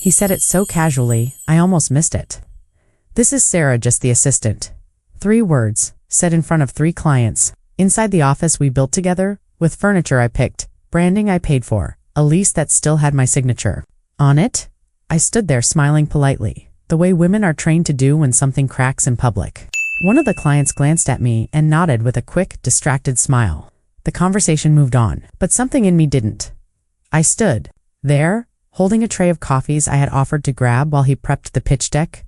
He said it so casually, I almost missed it. This is Sarah, just the assistant. 3 words, said in front of 3 clients. Inside the office we built together, with furniture I picked, branding I paid for, a lease that still had my signature on it. I stood there smiling politely, the way women are trained to do when something cracks in public. One of the clients glanced at me and nodded with a quick, distracted smile. The conversation moved on, but something in me didn't. I stood there, holding a tray of coffees I had offered to grab while he prepped the pitch deck.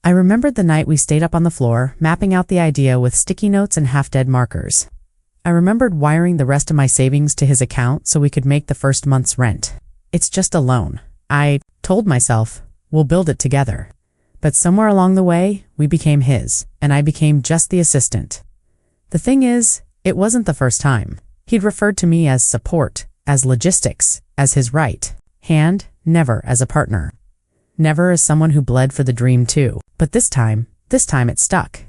I remembered the night we stayed up on the floor, mapping out the idea with sticky notes and half-dead markers. I remembered wiring the rest of my savings to his account so we could make the first month's rent. It's just a loan. I told myself, we'll build it together. But somewhere along the way, we became his, and I became just the assistant. The thing is, it wasn't the first time. He'd referred to me as support, as logistics, as his right hand, never as a partner. Never as someone who bled for the dream too. But this time it stuck.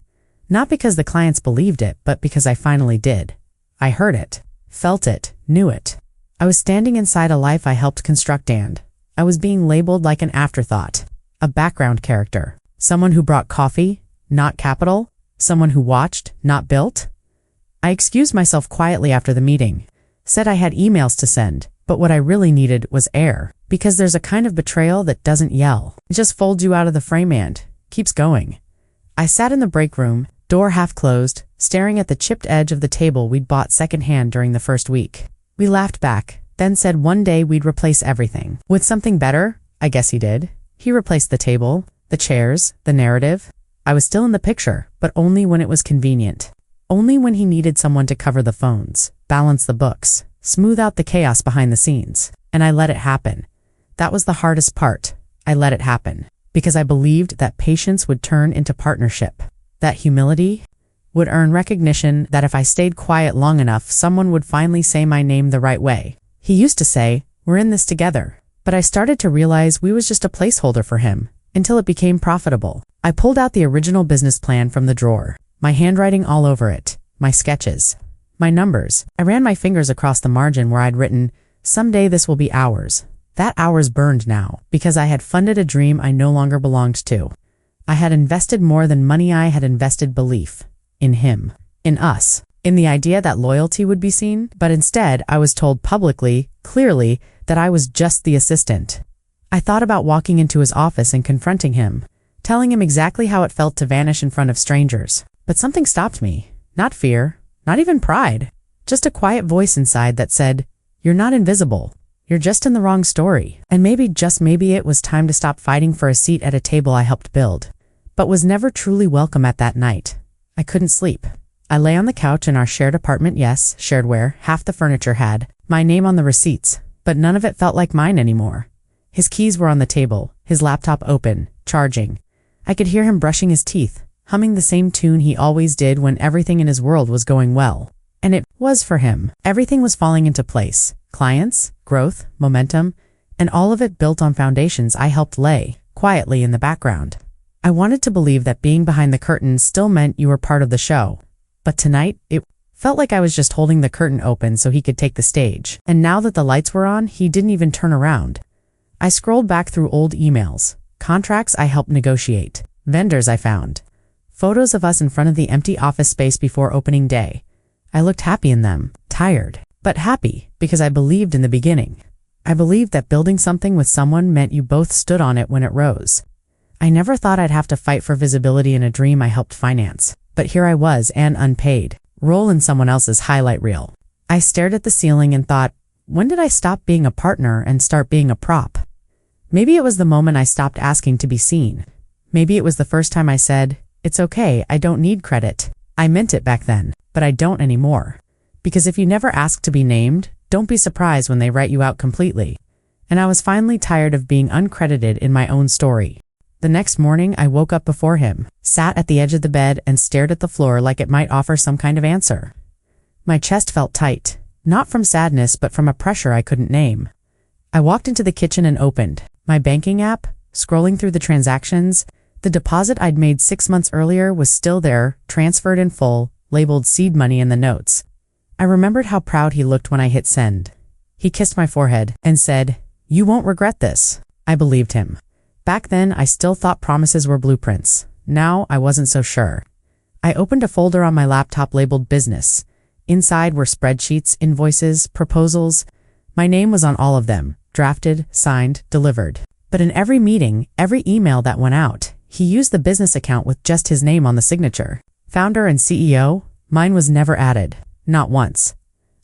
Not because the clients believed it, but because I finally did. I heard it, felt it, knew it. I was standing inside a life I helped construct, and I was being labeled like an afterthought, a background character, someone who brought coffee, not capital, someone who watched, not built. I excused myself quietly after the meeting, said I had emails to send, but what I really needed was air, because there's a kind of betrayal that doesn't yell. It just folds you out of the frame and keeps going. I sat in the break room, door half closed, staring at the chipped edge of the table we'd bought secondhand during the first week. We laughed back, then said one day we'd replace everything with something better. I guess he did. He replaced the table, the chairs, the narrative. I was still in the picture, but only when it was convenient. Only when he needed someone to cover the phones, balance the books, smooth out the chaos behind the scenes. And I let it happen. That was the hardest part. I let it happen. Because I believed that patience would turn into partnership. That humility would earn recognition, that if I stayed quiet long enough, someone would finally say my name the right way. He used to say, we're in this together. But I started to realize we was just a placeholder for him, until it became profitable. I pulled out the original business plan from the drawer, my handwriting all over it, my sketches, my numbers. I ran my fingers across the margin where I'd written, someday this will be ours. That hours burned now, because I had funded a dream I no longer belonged to. I had invested more than money. I had invested belief. In him. In us. In the idea that loyalty would be seen. But instead, I was told publicly, clearly, that I was just the assistant. I thought about walking into his office and confronting him, telling him exactly how it felt to vanish in front of strangers. But something stopped me. Not fear, not even pride. Just a quiet voice inside that said, you're not invisible. You're just in the wrong story. And maybe, just maybe, it was time to stop fighting for a seat at a table I helped build, but was never truly welcome at that night. I couldn't sleep. I lay on the couch in our shared apartment. Yes, shared, where half the furniture had my name on the receipts, but none of it felt like mine anymore. His keys were on the table, his laptop open, charging. I could hear him brushing his teeth, humming the same tune he always did when everything in his world was going well. And it was for him. Everything was falling into place. Clients, growth, momentum, and all of it built on foundations I helped lay, quietly in the background. I wanted to believe that being behind the curtain still meant you were part of the show. But tonight, it felt like I was just holding the curtain open so he could take the stage. And now that the lights were on, he didn't even turn around. I scrolled back through old emails, contracts I helped negotiate, vendors I found, photos of us in front of the empty office space before opening day. I looked happy in them, tired, but happy, because I believed in the beginning. I believed that building something with someone meant you both stood on it when it rose. I never thought I'd have to fight for visibility in a dream I helped finance, but here I was, an unpaid role in someone else's highlight reel. I stared at the ceiling and thought, when did I stop being a partner and start being a prop? Maybe it was the moment I stopped asking to be seen. Maybe it was the first time I said, it's okay, I don't need credit. I meant it back then, but I don't anymore. Because if you never ask to be named, don't be surprised when they write you out completely. And I was finally tired of being uncredited in my own story. The next morning, I woke up before him, sat at the edge of the bed and stared at the floor like it might offer some kind of answer. My chest felt tight, not from sadness but from a pressure I couldn't name. I walked into the kitchen and opened my banking app, scrolling through the transactions. The deposit I'd made 6 months earlier was still there, transferred in full, labeled seed money in the notes. I remembered how proud he looked when I hit send. He kissed my forehead and said, you won't regret this. I believed him. Back then, I still thought promises were blueprints. Now, I wasn't so sure. I opened a folder on my laptop labeled Business. Inside were spreadsheets, invoices, proposals. My name was on all of them, drafted, signed, delivered. But in every meeting, every email that went out, he used the business account with just his name on the signature. Founder and CEO, mine was never added. Not once.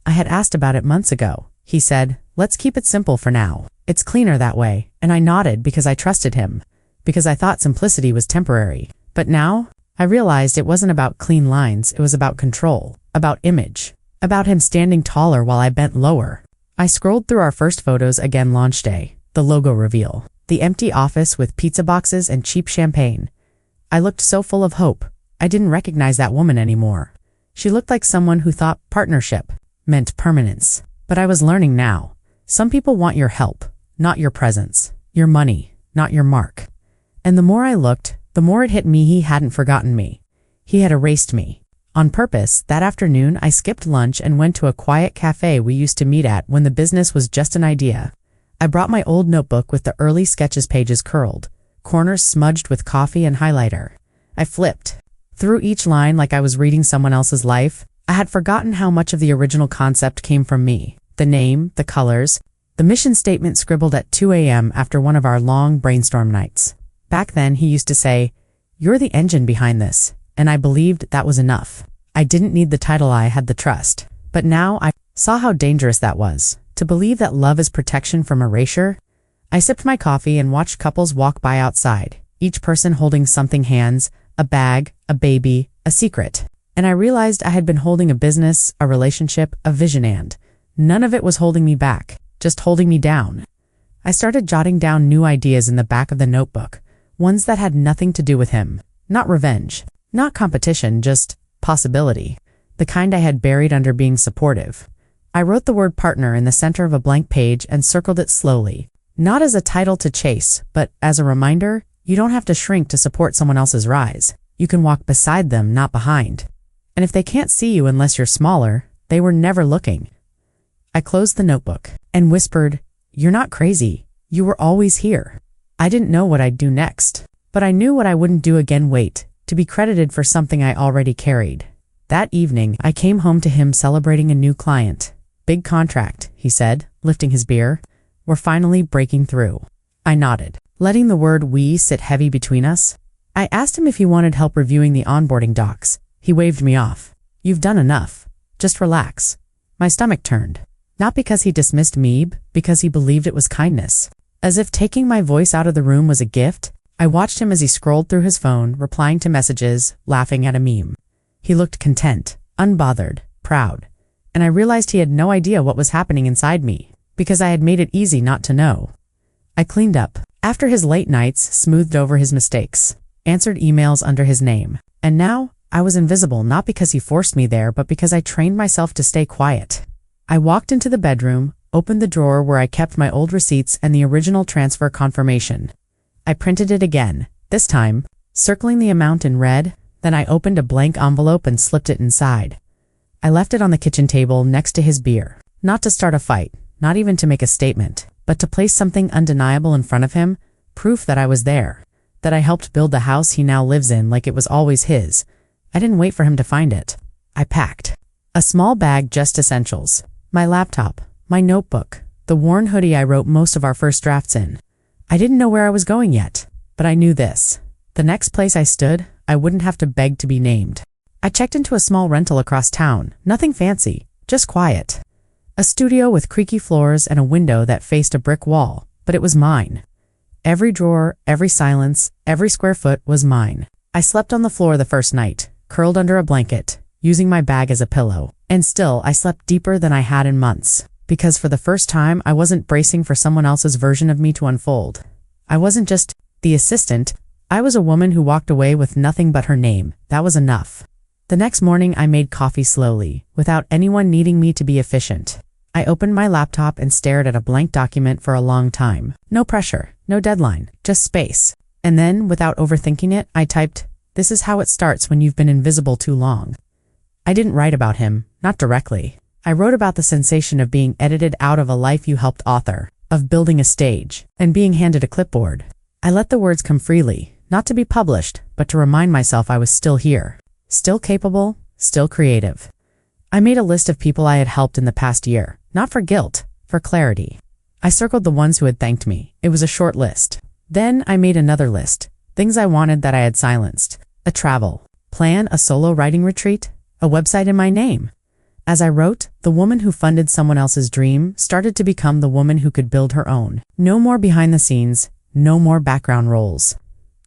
I had asked about it months ago. He said, "Let's keep it simple for now. It's cleaner that way," and I nodded because I trusted him, because I thought simplicity was temporary. But now, I realized it wasn't about clean lines, it was about control, about image, about him standing taller while I bent lower. I scrolled through our first photos again launch day, the logo reveal, the empty office with pizza boxes and cheap champagne. I looked so full of hope, I didn't recognize that woman anymore. She looked like someone who thought partnership meant permanence. But I was learning now. Some people want your help, not your presence, your money, not your mark. And the more I looked, the more it hit me he hadn't forgotten me. He had erased me. On purpose, that afternoon I skipped lunch and went to a quiet cafe we used to meet at when the business was just an idea. I brought my old notebook with the early sketches pages curled, corners smudged with coffee and highlighter. I flipped through each line like I was reading someone else's life. I had forgotten how much of the original concept came from me. The name, the colors, the mission statement scribbled at 2 a.m. after one of our long brainstorm nights. Back then, he used to say, "You're the engine behind this," and I believed that was enough. I didn't need the title, I had the trust. But now I saw how dangerous that was, to believe that love is protection from erasure. I sipped my coffee and watched couples walk by outside, each person holding something, hands, a bag, a baby, a secret. And I realized I had been holding a business, a relationship, a vision, and none of it was holding me back, just holding me down. I started jotting down new ideas in the back of the notebook, ones that had nothing to do with him. Not revenge, not competition, just possibility. The kind I had buried under being supportive. I wrote the word partner in the center of a blank page and circled it slowly. Not as a title to chase, but as a reminder, you don't have to shrink to support someone else's rise. You can walk beside them, not behind. And if they can't see you unless you're smaller, they were never looking. I closed the notebook and whispered, "You're not crazy. You were always here." I didn't know what I'd do next, but I knew what I wouldn't do again. Wait, to be credited for something I already carried. That evening, I came home to him celebrating a new client. "Big contract," he said, lifting his beer. "We're finally breaking through." I nodded, letting the word "we" sit heavy between us. I asked him if he wanted help reviewing the onboarding docs. He waved me off. "You've done enough. Just relax." My stomach turned. Not because he dismissed me, because he believed it was kindness. As if taking my voice out of the room was a gift, I watched him as he scrolled through his phone, replying to messages, laughing at a meme. He looked content, unbothered, proud. And I realized he had no idea what was happening inside me, because I had made it easy not to know. I cleaned up. After his late nights, smoothed over his mistakes, answered emails under his name. And now, I was invisible not because he forced me there, but because I trained myself to stay quiet. I walked into the bedroom, opened the drawer where I kept my old receipts and the original transfer confirmation. I printed it again, this time, circling the amount in red, then I opened a blank envelope and slipped it inside. I left it on the kitchen table next to his beer, not to start a fight, not even to make a statement, but to place something undeniable in front of him, proof that I was there, that I helped build the house he now lives in like it was always his. I didn't wait for him to find it. I packed a small bag, just essentials, my laptop, my notebook, the worn hoodie I wrote most of our first drafts in. I didn't know where I was going yet, but I knew this. The next place I stood, I wouldn't have to beg to be named. I checked into a small rental across town, nothing fancy, just quiet. A studio with creaky floors and a window that faced a brick wall, but it was mine. Every drawer, every silence, every square foot was mine. I slept on the floor the first night, curled under a blanket, using my bag as a pillow. And still, I slept deeper than I had in months, because for the first time, I wasn't bracing for someone else's version of me to unfold. I wasn't just the assistant. I was a woman who walked away with nothing but her name. That was enough. The next morning, I made coffee slowly, without anyone needing me to be efficient. I opened my laptop and stared at a blank document for a long time. No pressure, no deadline, just space. And then, without overthinking it, I typed, "This is how it starts when you've been invisible too long." I didn't write about him, not directly. I wrote about the sensation of being edited out of a life you helped author, of building a stage, and being handed a clipboard. I let the words come freely, not to be published, but to remind myself I was still here, still capable, still creative. I made a list of people I had helped in the past year, not for guilt, for clarity. I circled the ones who had thanked me. It was a short list. Then I made another list, things I wanted that I had silenced. A travel plan, a solo writing retreat, a website in my name. As I wrote, the woman who funded someone else's dream started to become the woman who could build her own. No more behind the scenes, no more background roles.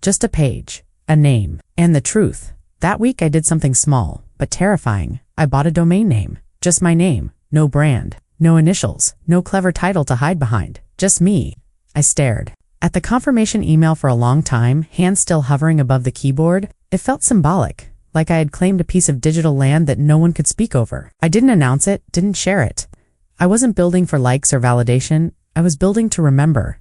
Just a page, a name, and the truth. That week I did something small, but terrifying. I bought a domain name. Just my name, no brand, no initials, no clever title to hide behind. Just me. I stared at the confirmation email for a long time, hands still hovering above the keyboard. It felt symbolic, like I had claimed a piece of digital land that no one could speak over. I didn't announce it, didn't share it. I wasn't building for likes or validation. I was building to remember.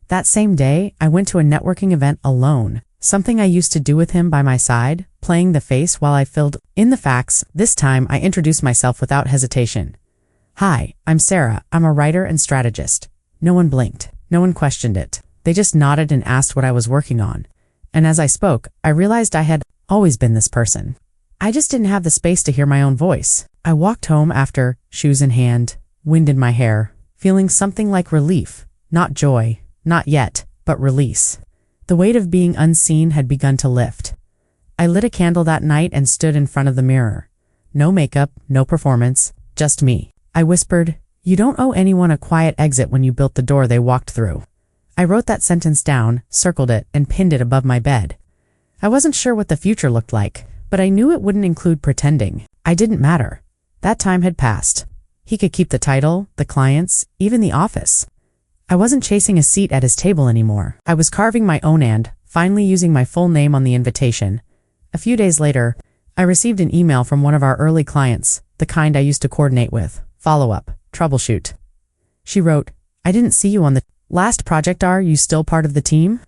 That same day, I went to a networking event alone, something I used to do with him by my side, playing the face while I filled in the facts. This time, I introduced myself without hesitation. Hi, I'm Sarah. I'm a writer and strategist. No one blinked. No one questioned it. They just nodded and asked what I was working on. And as I spoke, I realized I had always been this person. I just didn't have the space to hear my own voice. I walked home after, shoes in hand, wind in my hair, feeling something like relief, not joy, not yet, but release. The weight of being unseen had begun to lift. I lit a candle that night and stood in front of the mirror. No makeup, no performance, just me. I whispered, "You don't owe anyone a quiet exit when you built the door they walked through." I wrote that sentence down, circled it, and pinned it above my bed. I wasn't sure what the future looked like, but I knew it wouldn't include pretending. I didn't matter. That time had passed. He could keep the title, the clients, even the office. I wasn't chasing a seat at his table anymore. I was carving my own and, finally using my full name on the invitation. A few days later, I received an email from one of our early clients, the kind I used to coordinate with. Follow-up, troubleshoot. She wrote, "I didn't see you on the last project. Are you still part of the team?"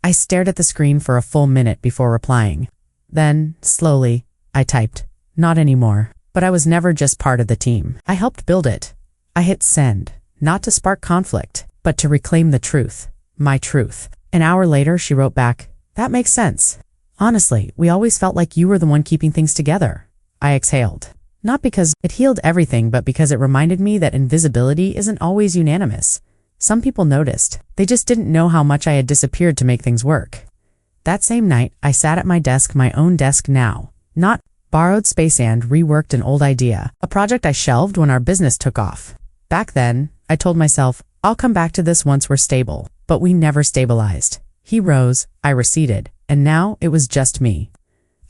I stared at the screen for a full minute before replying. Then, slowly, I typed, "Not anymore." But I was never just part of the team. I helped build it. I hit send, not to spark conflict, but to reclaim the truth, my truth. An hour later, she wrote back, "That makes sense. Honestly, we always felt like you were the one keeping things together." I exhaled. Not because it healed everything, but because it reminded me that invisibility isn't always unanimous. Some people noticed. They just didn't know how much I had disappeared to make things work. That same night, I sat at my desk, my own desk now. Not borrowed space and reworked an old idea, a project I shelved when our business took off. Back then, I told myself, I'll come back to this once we're stable, but we never stabilized. He rose, I receded, and now it was just me.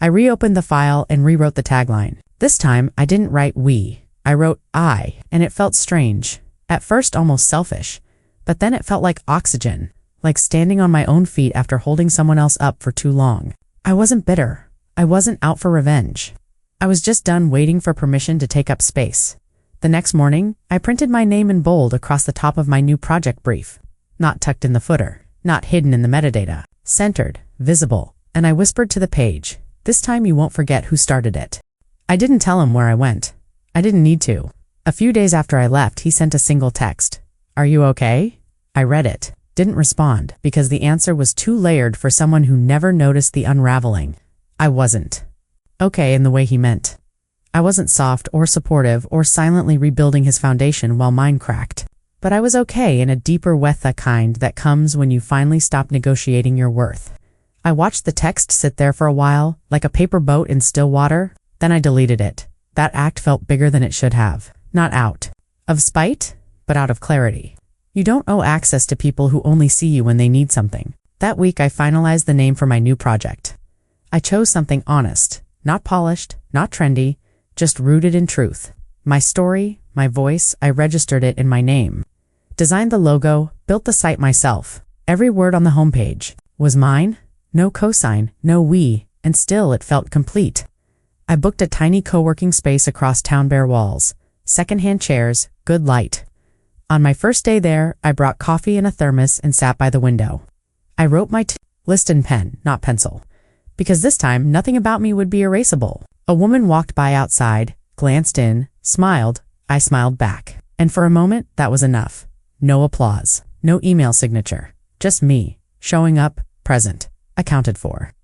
I reopened the file and rewrote the tagline. This time, I didn't write we, I wrote I, and it felt strange. At first, almost selfish, but then it felt like oxygen, like standing on my own feet after holding someone else up for too long. I wasn't bitter. I wasn't out for revenge. I was just done waiting for permission to take up space. The next morning, I printed my name in bold across the top of my new project brief. Not tucked in the footer, not hidden in the metadata, centered, visible, and I whispered to the page, "This time you won't forget who started it." I didn't tell him where I went. I didn't need to. A few days after I left, he sent a single text. "Are you okay?" I read it, didn't respond, because the answer was too layered for someone who never noticed the unraveling. I wasn't okay in the way he meant. I wasn't soft or supportive or silently rebuilding his foundation while mine cracked. But I was okay in a deeper way, the kind that comes when you finally stop negotiating your worth. I watched the text sit there for a while, like a paper boat in still water, then I deleted it. That act felt bigger than it should have. Not out of spite, but out of clarity. You don't owe access to people who only see you when they need something. That week I finalized the name for my new project. I chose something honest, not polished, not trendy, just rooted in truth. My story, my voice, I registered it in my name. Designed the logo, built the site myself. Every word on the homepage was mine, no cosign, no we, and still it felt complete. I booked a tiny co-working space across town, bare walls, secondhand chairs, good light. On my first day there, I brought coffee in a thermos and sat by the window. I wrote my list in pen, not pencil. Because this time, nothing about me would be erasable. A woman walked by outside, glanced in, smiled. I smiled back. And for a moment, that was enough. No applause. No email signature. Just me, showing up, present, accounted for.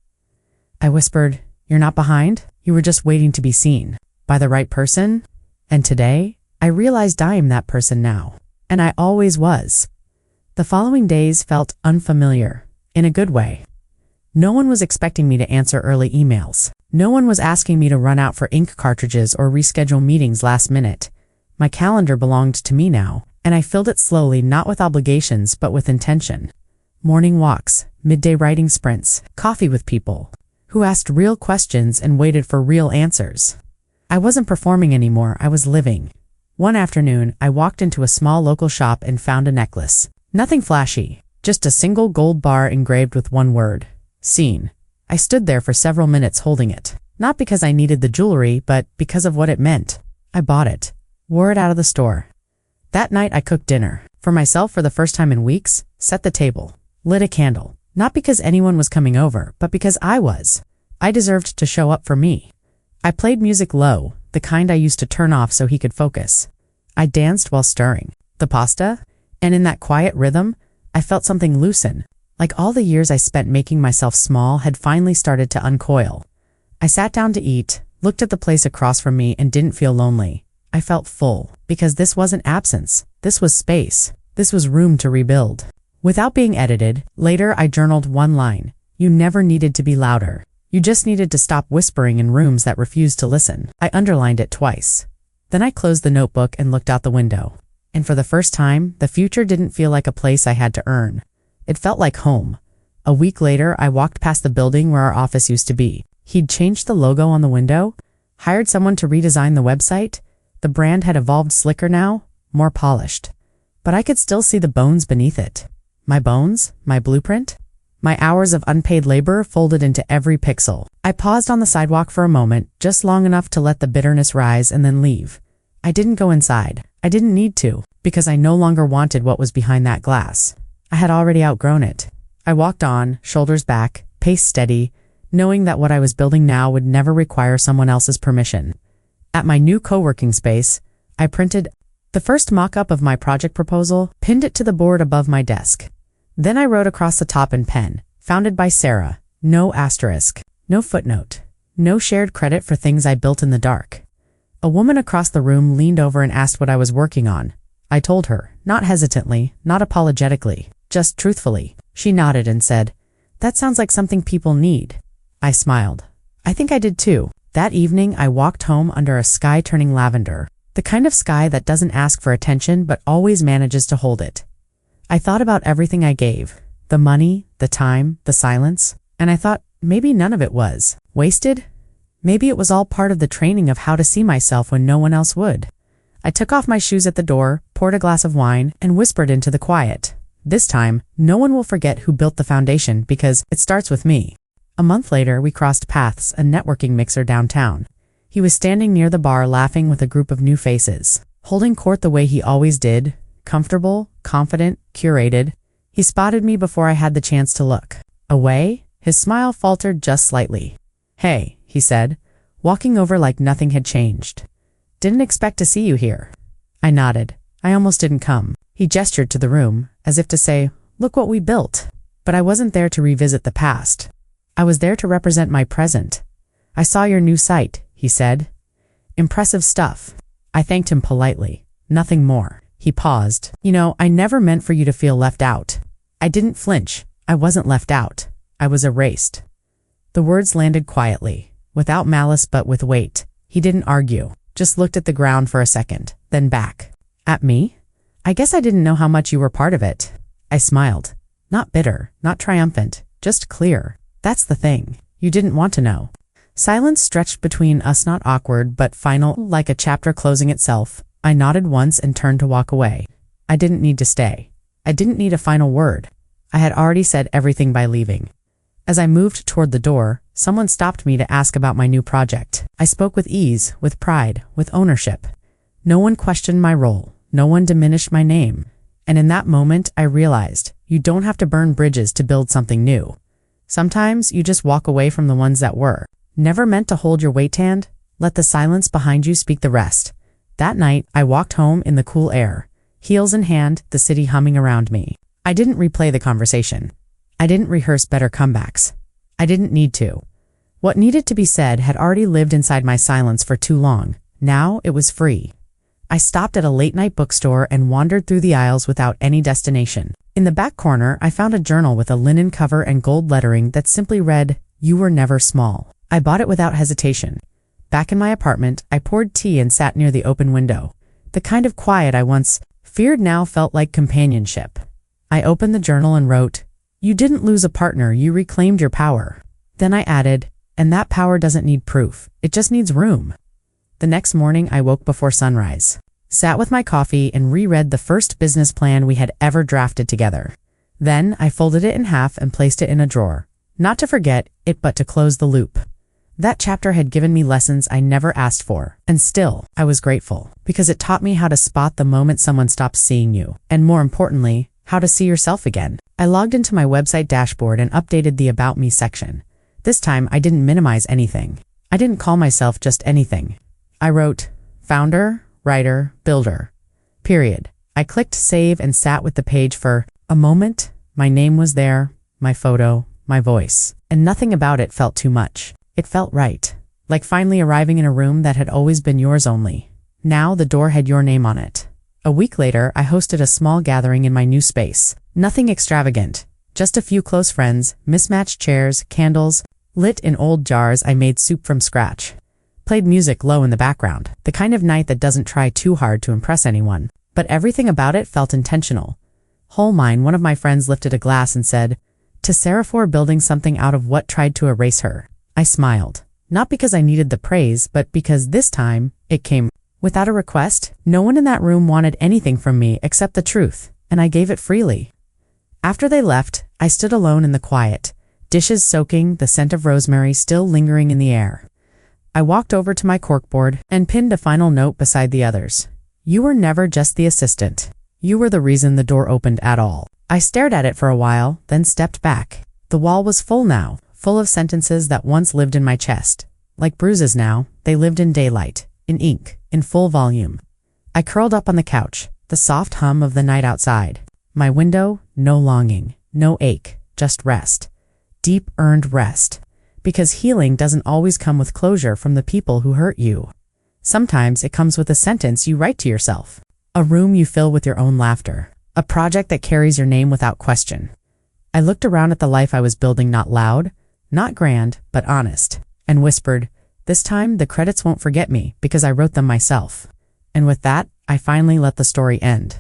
I whispered, "You're not behind? You were just waiting to be seen. By the right person?" And today, I realized I am that person now. And I always was. The following days felt unfamiliar, in a good way. No one was expecting me to answer early emails. No one was asking me to run out for ink cartridges or reschedule meetings last minute. My calendar belonged to me now, and I filled it slowly, not with obligations, but with intention. Morning walks, midday writing sprints, coffee with people who asked real questions and waited for real answers. I wasn't performing anymore, I was living. One afternoon, I walked into a small local shop and found a necklace. Nothing flashy, just a single gold bar engraved with one word: seen. I stood there for several minutes holding it, not because I needed the jewelry, but because of what it meant. I bought it, wore it out of the store. That night I cooked dinner, for myself for the first time in weeks, set the table, lit a candle, not because anyone was coming over, but because I was. I deserved to show up for me. I played music low, the kind I used to turn off so he could focus. I danced while stirring the pasta, and in that quiet rhythm, I felt something loosen, like all the years I spent making myself small had finally started to uncoil. I sat down to eat, looked at the place across from me, and didn't feel lonely. I felt full, because this wasn't absence, this was space, this was room to rebuild. Without being edited, later I journaled one line: "You never needed to be louder. You just needed to stop whispering in rooms that refused to listen." I underlined it twice. Then I closed the notebook and looked out the window. And for the first time, the future didn't feel like a place I had to earn. It felt like home. A week later, I walked past the building where our office used to be. He'd changed the logo on the window, hired someone to redesign the website. The brand had evolved slicker now, more polished. But I could still see the bones beneath it. My bones, my blueprint, my hours of unpaid labor folded into every pixel. I paused on the sidewalk for a moment, just long enough to let the bitterness rise and then leave. I didn't go inside. I didn't need to, because I no longer wanted what was behind that glass. I had already outgrown it. I walked on, shoulders back, pace steady, knowing that what I was building now would never require someone else's permission. At my new co-working space, I printed the first mock-up of my project proposal, pinned it to the board above my desk. Then I wrote across the top in pen, "Founded by Sarah," no asterisk, no footnote, no shared credit for things I built in the dark. A woman across the room leaned over and asked what I was working on. I told her, not hesitantly, not apologetically, just truthfully. She nodded and said, "That sounds like something people need." I smiled. I think I did too. That evening, I walked home under a sky turning lavender, the kind of sky that doesn't ask for attention but always manages to hold it. I thought about everything I gave, the money, the time, the silence, and I thought maybe none of it was wasted. Maybe it was all part of the training of how to see myself when no one else would. I took off my shoes at the door, poured a glass of wine, and whispered into the quiet. This time, no one will forget who built the foundation because it starts with me. A month later, we crossed paths, a networking mixer downtown. He was standing near the bar laughing with a group of new faces, holding court the way he always did, comfortable, confident, curated. He spotted me before I had the chance to look. Away, his smile faltered just slightly. "Hey," he said, walking over like nothing had changed. "Didn't expect to see you here." I nodded. I almost didn't come. He gestured to the room, as if to say, "Look what we built." But I wasn't there to revisit the past. I was there to represent my present. "I saw your new site," he said. "Impressive stuff." I thanked him politely. Nothing more. He paused. "You know, I never meant for you to feel left out." I didn't flinch. I wasn't left out. I was erased. The words landed quietly, without malice but with weight. He didn't argue, just looked at the ground for a second, then back. At me? "I guess I didn't know how much you were part of it." I smiled. Not bitter, not triumphant, just clear. That's the thing. You didn't want to know. Silence stretched between us, not awkward, but final, like a chapter closing itself. I nodded once and turned to walk away. I didn't need to stay. I didn't need a final word. I had already said everything by leaving. As I moved toward the door, someone stopped me to ask about my new project. I spoke with ease, with pride, with ownership. No one questioned my role. No one diminished my name. And in that moment, I realized you don't have to burn bridges to build something new. Sometimes you just walk away from the ones that were. Never meant to hold your weight hand? Let the silence behind you speak the rest. That night, I walked home in the cool air, heels in hand, the city humming around me. I didn't replay the conversation. I didn't rehearse better comebacks. I didn't need to. What needed to be said had already lived inside my silence for too long. Now it was free. I stopped at a late-night bookstore and wandered through the aisles without any destination. In the back corner, I found a journal with a linen cover and gold lettering that simply read, "You were never small." I bought it without hesitation. Back in my apartment, I poured tea and sat near the open window. The kind of quiet I once feared now felt like companionship. I opened the journal and wrote, "You didn't lose a partner, you reclaimed your power." Then I added, "And that power doesn't need proof, it just needs room." The next morning, I woke before sunrise, sat with my coffee, and reread the first business plan we had ever drafted together. Then I folded it in half and placed it in a drawer, not to forget it but to close the loop. That chapter had given me lessons I never asked for, and still, I was grateful, because it taught me how to spot the moment someone stops seeing you, and more importantly, how to see yourself again. I logged into my website dashboard and updated the About Me section. This time, I didn't minimize anything. I didn't call myself just anything. I wrote, founder, writer, builder, period. I clicked save and sat with the page for a moment. My name was there, my photo, my voice, and nothing about it felt too much. It felt right, like finally arriving in a room that had always been yours only. Now the door had your name on it. A week later, I hosted a small gathering in my new space. Nothing extravagant, just a few close friends, mismatched chairs, candles, lit in old jars. I made soup from scratch. Played music low in the background, the kind of night that doesn't try too hard to impress anyone. But everything about it felt intentional. Whole mine, one of my friends lifted a glass and said, "To Sarah for building something out of what tried to erase her." I smiled, not because I needed the praise, but because this time, it came without a request. No one in that room wanted anything from me except the truth, and I gave it freely. After they left, I stood alone in the quiet, dishes soaking, the scent of rosemary still lingering in the air. I walked over to my corkboard and pinned a final note beside the others. You were never just the assistant. You were the reason the door opened at all. I stared at it for a while, then stepped back. The wall was full now. Full of sentences that once lived in my chest. Like bruises now, they lived in daylight, in ink, in full volume. I curled up on the couch, the soft hum of the night outside. My window, no longing, no ache, just rest. Deep earned rest. Because healing doesn't always come with closure from the people who hurt you. Sometimes it comes with a sentence you write to yourself. A room you fill with your own laughter. A project that carries your name without question. I looked around at the life I was building, not loud, not grand, but honest, and whispered, "This time the credits won't forget me because I wrote them myself." And with that, I finally let the story end.